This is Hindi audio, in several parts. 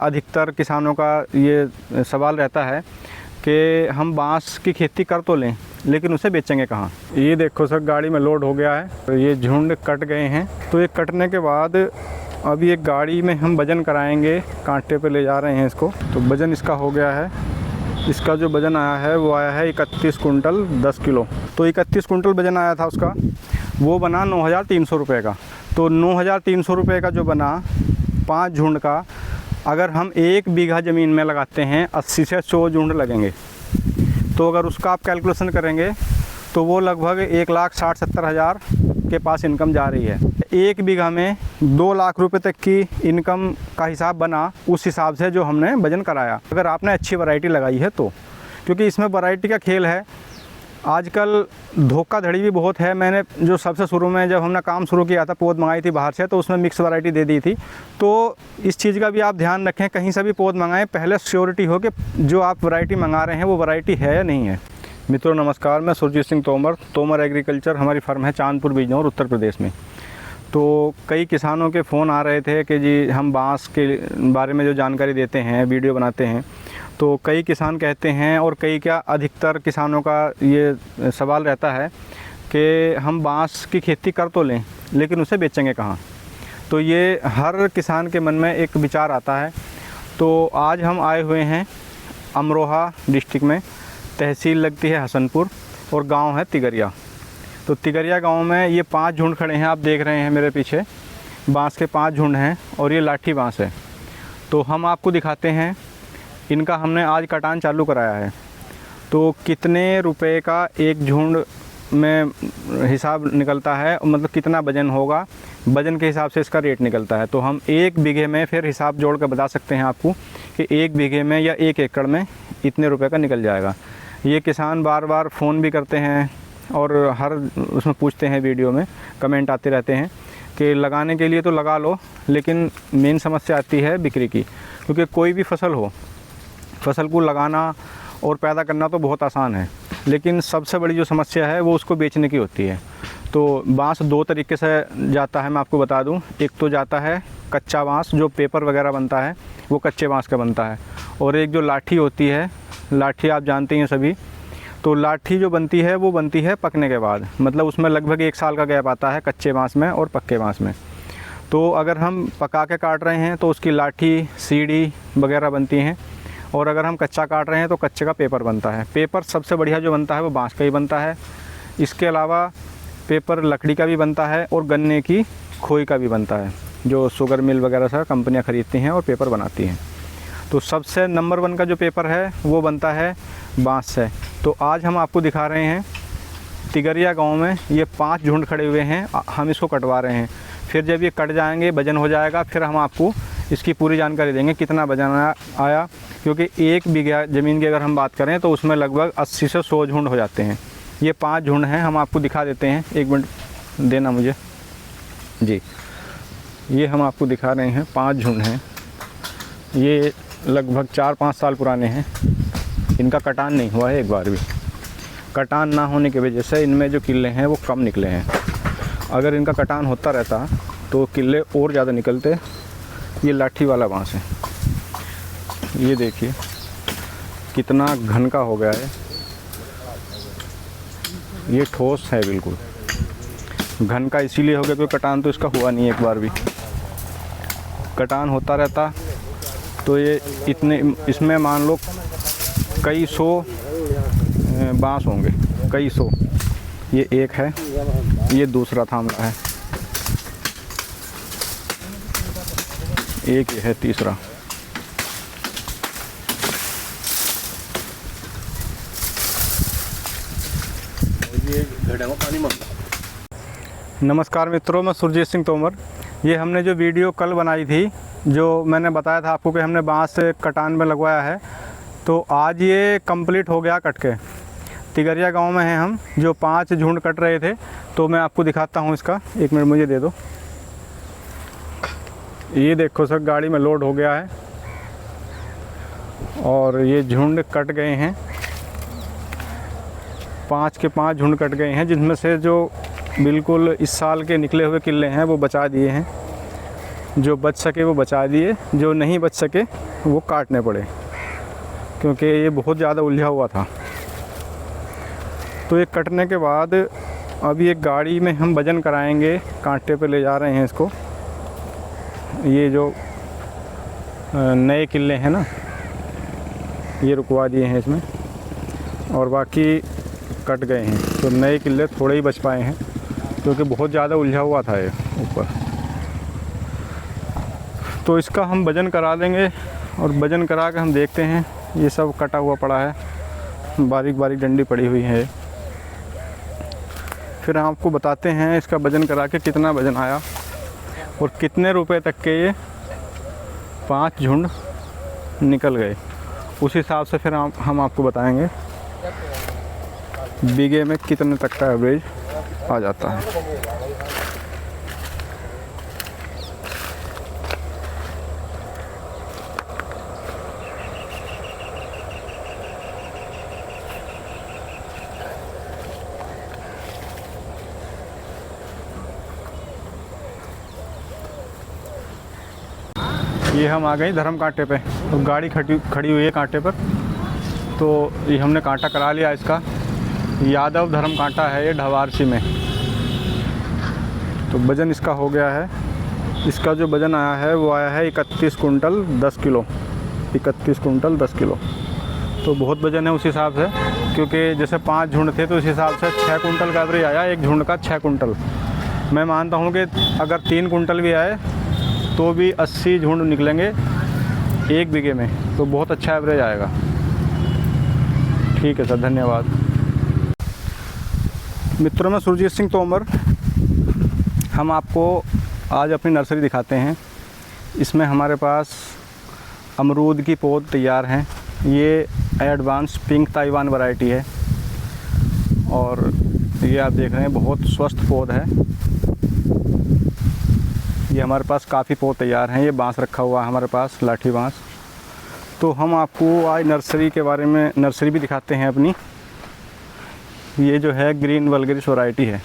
अधिकतर किसानों का ये सवाल रहता है कि हम बांस की खेती कर तो लें लेकिन उसे बेचेंगे कहाँ। ये देखो सर, गाड़ी में लोड हो गया है, तो ये झुंड कट गए हैं। तो ये कटने के बाद अभी एक गाड़ी में हम वज़न कराएंगे, कांटे पे ले जा रहे हैं इसको। तो वज़न इसका हो गया है, इसका जो वज़न आया है वो आया है 31 कुंटल 10 किलो। तो 31 कुंटल वज़न आया था उसका, वो बना 9,300 रुपये का। तो 9,300 रुपये का जो बना 5 झुंड का, अगर हम 1 बीघा ज़मीन में लगाते हैं 80 से 100 झुंड लगेंगे। तो अगर उसका आप कैलकुलेशन करेंगे तो वो लगभग 1,60,70,000 के पास इनकम जा रही है। 1 बीघा में 2 लाख रुपए तक की इनकम का हिसाब बना, उस हिसाब से जो हमने वज़न कराया। अगर आपने अच्छी वैरायटी लगाई है तो, क्योंकि इसमें वैरायटी का खेल है। आजकल धोखाधड़ी भी बहुत है। मैंने जो सबसे शुरू में जब हमने काम शुरू किया था, पौध मंगाई थी बाहर से, तो उसमें मिक्स वैरायटी दे दी थी। तो इस चीज़ का भी आप ध्यान रखें, कहीं से भी पौध मंगाएं, पहले श्योरिटी हो कि जो आप वैरायटी मंगा रहे हैं वो वैरायटी है या नहीं है। मित्रों नमस्कार, मैं सुरजीत सिंह तोमर एग्रीकल्चर, हमारी फर्म है चांदपुर बिजनौर उत्तर प्रदेश में। तो कई किसानों के फ़ोन आ रहे थे कि जी हम बांस के बारे में जो जानकारी देते हैं, वीडियो बनाते हैं, तो कई किसान कहते हैं, और कई क्या अधिकतर किसानों का ये सवाल रहता है कि हम बांस की खेती कर तो लें लेकिन उसे बेचेंगे कहाँ। तो ये हर किसान के मन में एक विचार आता है। तो आज हम आए हुए हैं अमरोहा डिस्ट्रिक्ट में, तहसील लगती है हसनपुर और गांव है तिगरिया। तो तिगरिया गांव में ये 5 झुंड खड़े हैं, आप देख रहे हैं मेरे पीछे, बांस के 5 झुंड हैं और ये लाठी बांस है। तो हम आपको दिखाते हैं, इनका हमने आज कटान चालू कराया है। तो कितने रुपए का एक झुंड में हिसाब निकलता है, मतलब कितना वज़न होगा, वज़न के हिसाब से इसका रेट निकलता है। तो हम 1 बीघे में फिर हिसाब जोड़ कर बता सकते हैं आपको कि 1 बीघे में या 1 एकड़ में इतने रुपए का निकल जाएगा। ये किसान बार बार फ़ोन भी करते हैं और हर उसमें पूछते हैं, वीडियो में कमेंट आते रहते हैं कि लगाने के लिए तो लगा लो, लेकिन मेन समस्या आती है बिक्री की। क्योंकि कोई भी फसल हो, फसल को लगाना और पैदा करना तो बहुत आसान है, लेकिन सबसे बड़ी जो समस्या है वो उसको बेचने की होती है। तो बांस 2 तरीके से जाता है, मैं आपको बता दूं। एक तो जाता है कच्चा बांस, जो पेपर वगैरह बनता है वो कच्चे बांस का बनता है, और एक जो लाठी होती है, लाठी आप जानते हैं सभी। तो लाठी जो बनती है वो बनती है पकने के बाद, मतलब उसमें लगभग 1 साल का गैप आता है कच्चे बांस में और पक्के बांस में। तो अगर हम पका के काट रहे हैं तो उसकी लाठी, सीढ़ी वगैरह बनती हैं, और अगर हम कच्चा काट रहे हैं तो कच्चे का पेपर बनता है। पेपर सबसे बढ़िया जो बनता है वो बांस का ही बनता है। इसके अलावा पेपर लकड़ी का भी बनता है और गन्ने की खोई का भी बनता है, जो शुगर मिल वगैरह से कंपनियां खरीदती हैं और पेपर बनाती हैं। तो सबसे नंबर 1 का जो पेपर है वो बनता है बांस से। तो आज हम आपको दिखा रहे हैं तिगरिया गांव में ये 5 झुंड खड़े हुए हैं, हम इसको कटवा रहे हैं। फिर जब ये कट जाएंगे, वज़न हो जाएगा, फिर हम आपको इसकी पूरी जानकारी देंगे कितना वज़न आया। क्योंकि 1 बीघा ज़मीन की अगर हम बात करें तो उसमें लगभग 80 से 100 झुंड हो जाते हैं। ये 5 झुंड हैं, हम आपको दिखा देते हैं। 1 मिनट देना मुझे जी। ये हम आपको दिखा रहे हैं, 5 झुंड हैं। ये लगभग 4-5 साल पुराने हैं। इनका कटान नहीं हुआ है एक बार भी। कटान ना होने की वजह से इनमें जो किले हैं वो कम निकले हैं। अगर इनका कटान होता रहता तो किले और ज़्यादा निकलते। ये लाठी वाला बांस है, ये देखिए कितना घन का हो गया है। ये ठोस है बिल्कुल। घन का इसीलिए हो गया क्योंकि कटान तो इसका हुआ नहीं एक बार भी। कटान होता रहता तो ये इतने, इसमें मान लो कई 100 बांस होंगे, कई 100। ये एक है, ये दूसरा थामला है, एक ये है तीसरा। नमस्कार मित्रों, मैं सुरजीत सिंह तोमर। ये हमने जो वीडियो कल बनाई थी, जो मैंने बताया था आपको कि हमने बांस से कटान में लगवाया है, तो आज ये कंप्लीट हो गया कट के। तिगरिया गांव में हैं हम, जो 5 झुंड कट रहे थे। तो मैं आपको दिखाता हूँ इसका, 1 मिनट मुझे दे दो। ये देखो सर, गाड़ी में लोड हो गया है और ये झुंड कट गए हैं। 5 के 5 झुंड कट गए हैं, जिनमें से जो बिल्कुल इस साल के निकले हुए किले हैं वो बचा दिए हैं। जो बच सके वो बचा दिए, जो नहीं बच सके वो काटने पड़े, क्योंकि ये बहुत ज़्यादा उलझा हुआ था। तो ये कटने के बाद अभी एक गाड़ी में हम वज़न कराएंगे, कांटे पे ले जा रहे हैं इसको। ये जो नए किले हैं ना, ये रुकवा दिए हैं इसमें, और बाकी कट गए हैं। तो नए किले थोड़े ही बच पाए हैं, क्योंकि बहुत ज़्यादा उलझा हुआ था ये ऊपर। तो इसका हम वज़न करा देंगे, और वज़न करा के हम देखते हैं। ये सब कटा हुआ पड़ा है, बारीक बारीक डंडी पड़ी हुई है। फिर आपको बताते हैं इसका वज़न करा के कितना वज़न आया और कितने रुपए तक के ये 5 झुंड निकल गए। उस हिसाब से फिर हम आपको बताएंगे बीघे में कितने तक का एवरेज आ जाता है। ये हम आ गए धर्म कांटे पे, तो गाड़ी खड़ी हुई है कांटे पर। तो ये हमने कांटा करा लिया इसका। यादव धर्म कांटा है ये, ढवारसी में। तो वज़न इसका हो गया है। इसका जो वज़न आया है वो आया है 31 कुंटल 10 किलो। 31 कुंटल 10 किलो, तो बहुत वज़न है उस हिसाब से। क्योंकि जैसे 5 झुंड थे तो उस हिसाब से 6 कुंटल का एवरेज आया, एक झुंड का 6 कुंटल। मैं मानता हूँ कि अगर 3 कुंटल भी आए तो भी 80 झुंड निकलेंगे एक बीघे में, तो बहुत अच्छा एवरेज आएगा। ठीक है सर, धन्यवाद। मित्रों, मैं सुरजीत सिंह तोमर। हम आपको आज अपनी नर्सरी दिखाते हैं। इसमें हमारे पास अमरूद की पौध तैयार हैं। ये एडवांस पिंक ताइवान वैरायटी है, और ये आप देख रहे हैं बहुत स्वस्थ पौध है। ये हमारे पास काफ़ी पौध तैयार हैं। ये बांस रखा हुआ है हमारे पास, लाठी बांस। तो हम आपको आज नर्सरी के बारे में, नर्सरी भी दिखाते हैं अपनी। ये जो है ग्रीन वल्गरिस वैरायटी है।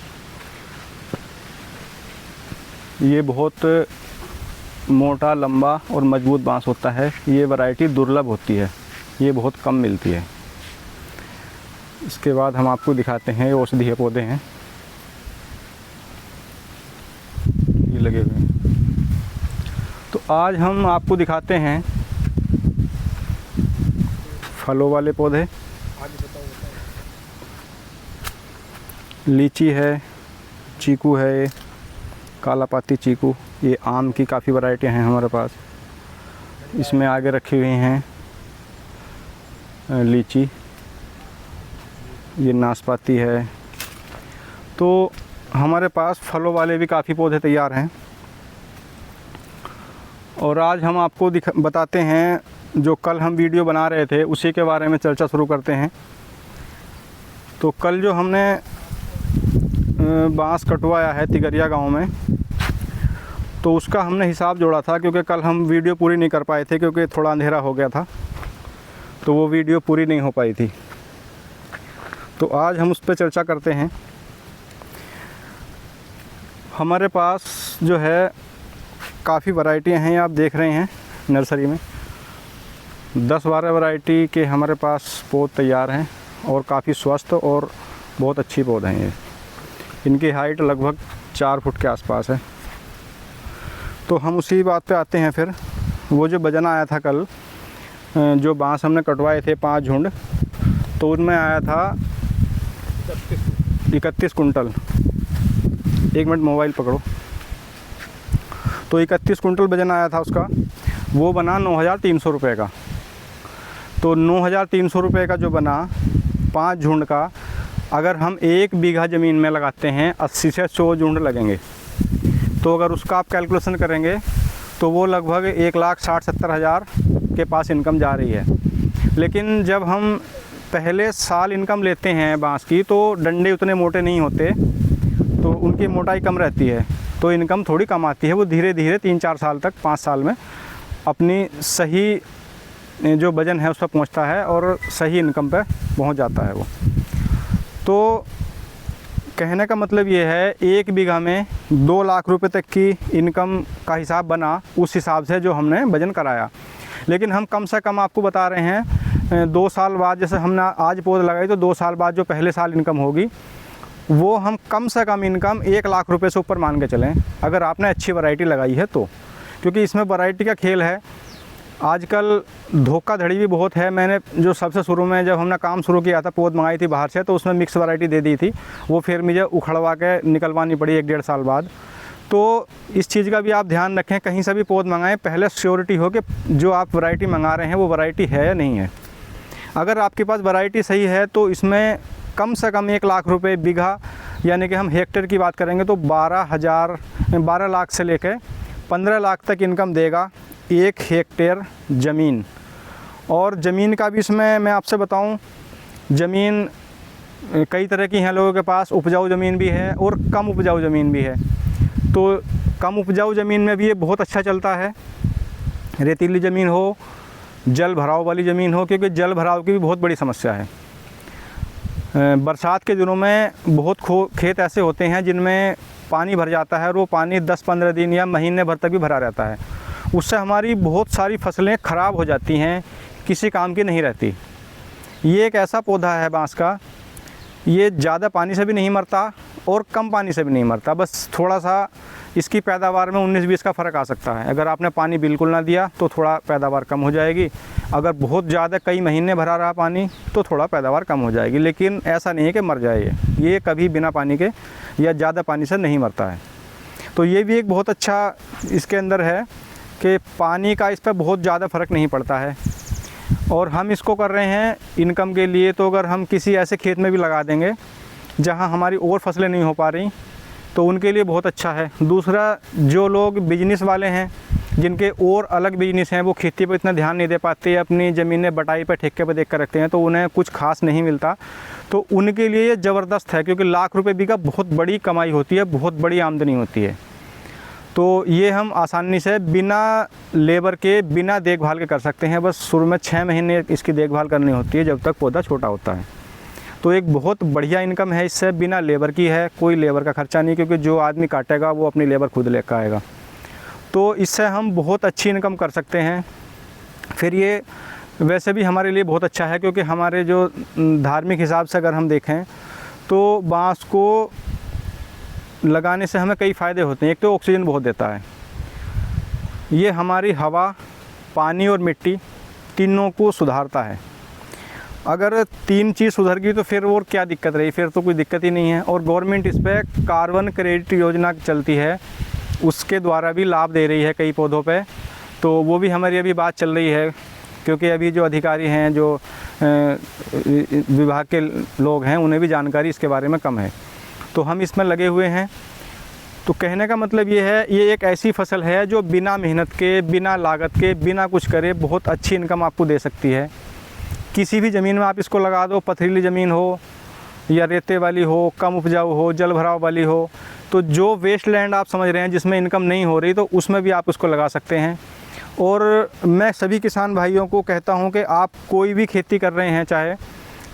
ये बहुत मोटा, लंबा और मजबूत बांस होता है। ये वैरायटी दुर्लभ होती है, ये बहुत कम मिलती है। इसके बाद हम आपको दिखाते हैं औषधीय पौधे हैं, ये लगे हुए हैं। तो आज हम आपको दिखाते हैं फलों वाले पौधे। लीची है, चीकू है, काला पाती चीकू। ये आम की काफ़ी वैरायटियां हैं हमारे पास। इसमें आगे रखी हुई हैं लीची। ये नाशपाती है। तो हमारे पास फलों वाले भी काफ़ी पौधे तैयार हैं। और आज हम आपको बताते हैं, जो कल हम वीडियो बना रहे थे उसी के बारे में चर्चा शुरू करते हैं। तो कल जो हमने बांस कटवाया है तिगरिया गांव में, तो उसका हमने हिसाब जोड़ा था। क्योंकि कल हम वीडियो पूरी नहीं कर पाए थे, क्योंकि थोड़ा अंधेरा हो गया था, तो वो वीडियो पूरी नहीं हो पाई थी। तो आज हम उस पर चर्चा करते हैं। हमारे पास जो है काफ़ी वैरायटियाँ हैं, आप देख रहे हैं नर्सरी में 10-12 वैरायटी के हमारे पास पौध तैयार हैं, और काफ़ी स्वस्थ और बहुत अच्छी पौध हैं ये। इनकी हाइट लगभग 4 फुट के आसपास है। तो हम उसी बात पे आते हैं फिर। वो जो वज़न आया था कल, जो बांस हमने कटवाए थे 5 झुंड, तो उनमें आया था 31 कुंटल। एक मिनट, मोबाइल पकड़ो। तो 31 कुंटल वज़न आया था उसका। वो बना 9,300 रुपये का। तो 9,300 रुपये का जो बना 5 झुंड का, अगर हम 1 बीघा ज़मीन में लगाते हैं 80 से 100 झुंड लगेंगे। तो अगर उसका आप कैलकुलेशन करेंगे तो वो लगभग 1,60,70,000 के पास इनकम जा रही है। लेकिन जब हम पहले साल इनकम लेते हैं बांस की, तो डंडे उतने मोटे नहीं होते, तो उनकी मोटाई कम रहती है, तो इनकम थोड़ी कम आती है। वो धीरे धीरे 3-4 साल तक, 5 साल में अपनी सही जो वज़न है उस पर पहुँचता है और सही इनकम पे पहुँच जाता है वो। तो कहने का मतलब ये है, 1 बीघा में 2 लाख रुपए तक की इनकम का हिसाब बना, उस हिसाब से जो हमने वज़न कराया। लेकिन हम कम से कम आपको बता रहे हैं 2 साल बाद, जैसे हमने आज पौध लगाई तो 2 साल बाद जो पहले साल इनकम होगी वो हम कम से कम इनकम 1 लाख रुपए से ऊपर मान के चलें, अगर आपने अच्छी वैरायटी लगाई है तो। क्योंकि इसमें वैरायटी का खेल है। आजकल धोखाधड़ी भी बहुत है। मैंने जो सबसे शुरू में जब हमने काम शुरू किया था, पौध मंगाई थी बाहर से, तो उसमें मिक्स वैरायटी दे दी थी, वो फिर मुझे उखड़वा के निकलवानी पड़ी 1-1.5 साल बाद। तो इस चीज़ का भी आप ध्यान रखें, कहीं से भी पौध मंगाएं पहले श्योरिटी हो कि जो आप वैरायटी मंगा रहे हैं वो वैरायटी है या नहीं है। अगर आपके पास वैरायटी सही है तो इसमें कम से कम 1 लाख रुपए बीघा, यानी कि हम हेक्टेयर की बात करेंगे तो 12 लाख से लेकर 15 लाख तक इनकम देगा 1 हेक्टेयर ज़मीन। और ज़मीन का भी इसमें मैं आपसे बताऊं, ज़मीन कई तरह की हैं लोगों के पास। उपजाऊ ज़मीन भी है और कम उपजाऊ ज़मीन भी है। तो कम उपजाऊ ज़मीन में भी ये बहुत अच्छा चलता है। रेतीली ज़मीन हो, जल भराव वाली ज़मीन हो, क्योंकि जल भराव की भी बहुत बड़ी समस्या है। बरसात के दिनों में बहुत खेत ऐसे होते हैं जिनमें पानी भर जाता है और वो पानी 10-15 दिन या महीने भर तक भी भरा रहता है। उससे हमारी बहुत सारी फसलें ख़राब हो जाती हैं, किसी काम की नहीं रहती। ये एक ऐसा पौधा है बांस का, ये ज़्यादा पानी से भी नहीं मरता और कम पानी से भी नहीं मरता। बस थोड़ा सा इसकी पैदावार में 19-20 का फ़र्क आ सकता है। अगर आपने पानी बिल्कुल ना दिया तो थोड़ा पैदावार कम हो जाएगी, अगर बहुत ज़्यादा कई महीने भरा रहा पानी तो थोड़ा पैदावार कम हो जाएगी। लेकिन ऐसा नहीं है कि मर जाए ये कभी बिना पानी के या ज़्यादा पानी से नहीं मरता है। तो ये भी एक बहुत अच्छा इसके अंदर है कि पानी का इस पर बहुत ज़्यादा फ़र्क नहीं पड़ता है। और हम इसको कर रहे हैं इनकम के लिए। तो अगर हम किसी ऐसे खेत में भी लगा देंगे जहां हमारी और फसलें नहीं हो पा रही तो उनके लिए बहुत अच्छा है। दूसरा, जो लोग बिजनेस वाले हैं, जिनके और अलग बिजनेस हैं, वो खेती पर इतना ध्यान नहीं दे पाते, अपनी ज़मीनें बटाई पर ठेके पर देख कर रखते हैं, तो उन्हें कुछ खास नहीं मिलता। तो उनके लिए ये ज़बरदस्त है, क्योंकि लाख रुपए बीघा बहुत बड़ी कमाई होती है, बहुत बड़ी आमदनी होती है। तो ये हम आसानी से बिना लेबर के, बिना देखभाल के कर सकते हैं। बस शुरू में 6 महीने इसकी देखभाल करनी होती है जब तक पौधा छोटा होता है। तो एक बहुत बढ़िया इनकम है इससे, बिना लेबर की है, कोई लेबर का खर्चा नहीं, क्योंकि जो आदमी काटेगा वो अपनी लेबर खुद लेकर आएगा। तो इससे हम बहुत अच्छी इनकम कर सकते हैं। फिर ये वैसे भी हमारे लिए बहुत अच्छा है, क्योंकि हमारे जो धार्मिक हिसाब से अगर हम देखें तो बांस को लगाने से हमें कई फ़ायदे होते हैं। एक तो ऑक्सीजन बहुत देता है, ये हमारी हवा, पानी और मिट्टी तीनों को सुधारता है। अगर 3 चीज़ सुधर गई तो फिर और क्या दिक्कत रही, फिर तो कोई दिक्कत ही नहीं है। और गवर्नमेंट इस पर कार्बन क्रेडिट योजना चलती है, उसके द्वारा भी लाभ दे रही है कई पौधों पे। तो वो भी हमारी अभी बात चल रही है, क्योंकि अभी जो अधिकारी हैं, जो विभाग के लोग हैं, उन्हें भी जानकारी इसके बारे में कम है। तो हम इसमें लगे हुए हैं। तो कहने का मतलब ये है, ये एक ऐसी फसल है जो बिना मेहनत के, बिना लागत के, बिना कुछ करे बहुत अच्छी इनकम आपको दे सकती है। किसी भी ज़मीन में आप इसको लगा दो, पथरीली ज़मीन हो या रेते वाली हो, कम उपजाऊ हो, जल भराव वाली हो, तो जो वेस्ट लैंड आप समझ रहे हैं जिसमें इनकम नहीं हो रही, तो उसमें भी आप उसको लगा सकते हैं। और मैं सभी किसान भाइयों को कहता हूं कि आप कोई भी खेती कर रहे हैं, चाहे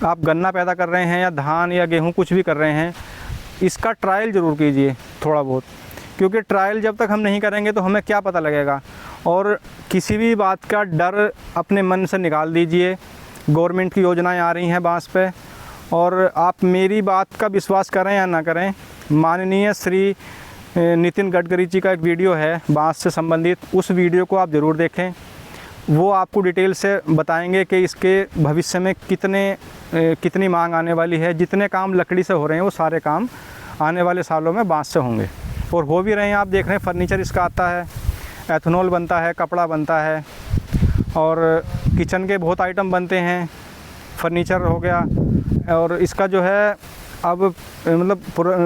आप गन्ना पैदा कर रहे हैं या धान या गेहूं कुछ भी कर रहे हैं, इसका ट्रायल ज़रूर कीजिए थोड़ा बहुत, क्योंकि ट्रायल जब तक हम नहीं करेंगे तो हमें क्या पता लगेगा। और किसी भी बात का डर अपने मन से निकाल दीजिए। गवर्नमेंट की योजनाएं आ रही हैं बांस पे, और आप मेरी बात का विश्वास करें या ना करें, माननीय श्री नितिन गडकरी जी का एक वीडियो है बांस से संबंधित, उस वीडियो को आप ज़रूर देखें। वो आपको डिटेल से बताएंगे कि इसके भविष्य में कितनी मांग आने वाली है। जितने काम लकड़ी से हो रहे हैं वो सारे काम आने वाले सालों में बांस से होंगे, और हो भी रहे हैं। आप देख रहे हैं फर्नीचर इसका आता है, एथेनॉल बनता है, कपड़ा बनता है, और किचन के बहुत आइटम बनते हैं, फर्नीचर हो गया। और इसका जो है अब मतलब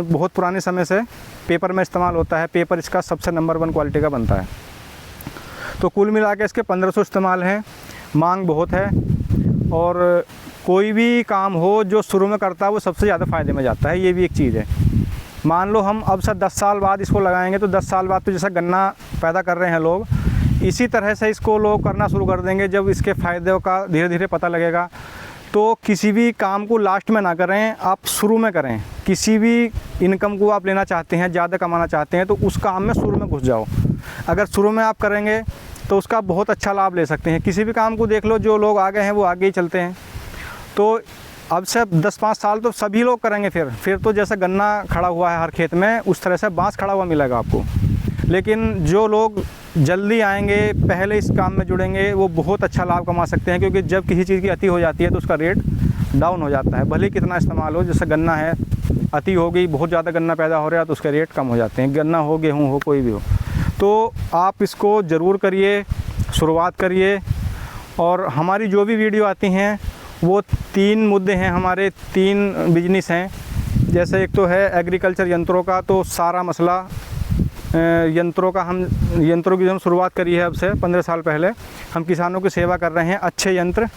बहुत पुराने समय से पेपर में इस्तेमाल होता है। पेपर इसका सबसे नंबर 1 क्वालिटी का बनता है। तो कुल मिला के इसके 1500 इस्तेमाल हैं, मांग बहुत है। और कोई भी काम हो जो शुरू में करता है वो सबसे ज़्यादा फ़ायदे में जाता है, ये भी एक चीज़ है। मान लो हम अब से 10 साल बाद इसको लगाएंगे, तो 10 साल बाद तो जैसा गन्ना पैदा कर रहे हैं लोग, इसी तरह से इसको लोग करना शुरू कर देंगे। जब इसके फ़ायदों का धीरे धीरे पता लगेगा, तो किसी भी काम को लास्ट में ना करें, आप शुरू में करें। किसी भी इनकम को आप लेना चाहते हैं, ज़्यादा कमाना चाहते हैं, तो उस काम में शुरू में घुस जाओ। अगर शुरू में आप करेंगे तो उसका बहुत अच्छा लाभ ले सकते हैं। किसी भी काम को देख लो, जो लोग आगे हैं वो आगे ही चलते हैं। तो अब से 10-5 साल तो सभी लोग करेंगे। फिर तो जैसे गन्ना खड़ा हुआ है हर खेत में, उस तरह से बांस खड़ा हुआ मिलेगा आपको। लेकिन जो लोग जल्दी आएंगे, पहले इस काम में जुड़ेंगे, वो बहुत अच्छा लाभ कमा सकते हैं। क्योंकि जब किसी चीज़ की अति हो जाती है तो उसका रेट डाउन हो जाता है, भले ही कितना इस्तेमाल हो। जैसे गन्ना है, अति हो गई, बहुत ज़्यादा गन्ना पैदा हो रहा है तो उसके रेट कम हो जाते हैं। गन्ना हो, गेहूँ हो, कोई भी हो। तो आप इसको ज़रूर करिए, शुरुआत करिए। और हमारी जो भी वीडियो आती हैं वो 3 मुद्दे हैं, हमारे 3 बिजनेस हैं। जैसे एक तो है एग्रीकल्चर यंत्रों का, तो सारा मसला यंत्रों की जो हम शुरुआत करी है अब से 15 साल पहले, हम किसानों की सेवा कर रहे हैं। अच्छे यंत्र,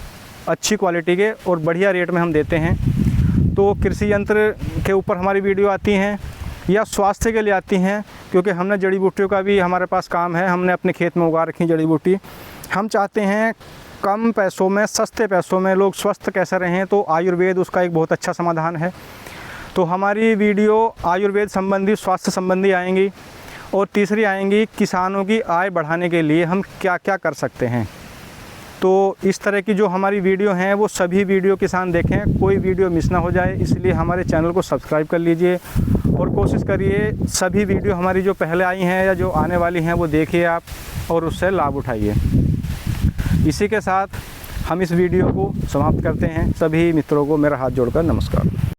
अच्छी क्वालिटी के और बढ़िया रेट में हम देते हैं। तो कृषि यंत्र के ऊपर हमारी वीडियो आती हैं, या स्वास्थ्य के लिए आती हैं, क्योंकि हमने जड़ी बूटियों का भी हमारे पास काम है। हमने अपने खेत में उगा रखी जड़ी बूटी। हम चाहते हैं कम पैसों में, सस्ते पैसों में लोग स्वस्थ कैसे रहें, तो आयुर्वेद उसका एक बहुत अच्छा समाधान है। तो हमारी वीडियो आयुर्वेद संबंधी, स्वास्थ्य संबंधी आएंगी। और तीसरी आएंगी किसानों की आय बढ़ाने के लिए हम क्या क्या कर सकते हैं। तो इस तरह की जो हमारी वीडियो हैं वो सभी वीडियो किसान देखें, कोई वीडियो मिस ना हो जाए। इसलिए हमारे चैनल को सब्सक्राइब कर लीजिए और कोशिश करिए सभी वीडियो हमारी जो पहले आई हैं या जो आने वाली हैं वो देखिए आप, और उससे लाभ उठाइए। इसी के साथ हम इस वीडियो को समाप्त करते हैं। सभी मित्रों को मेरा हाथ जोड़कर नमस्कार।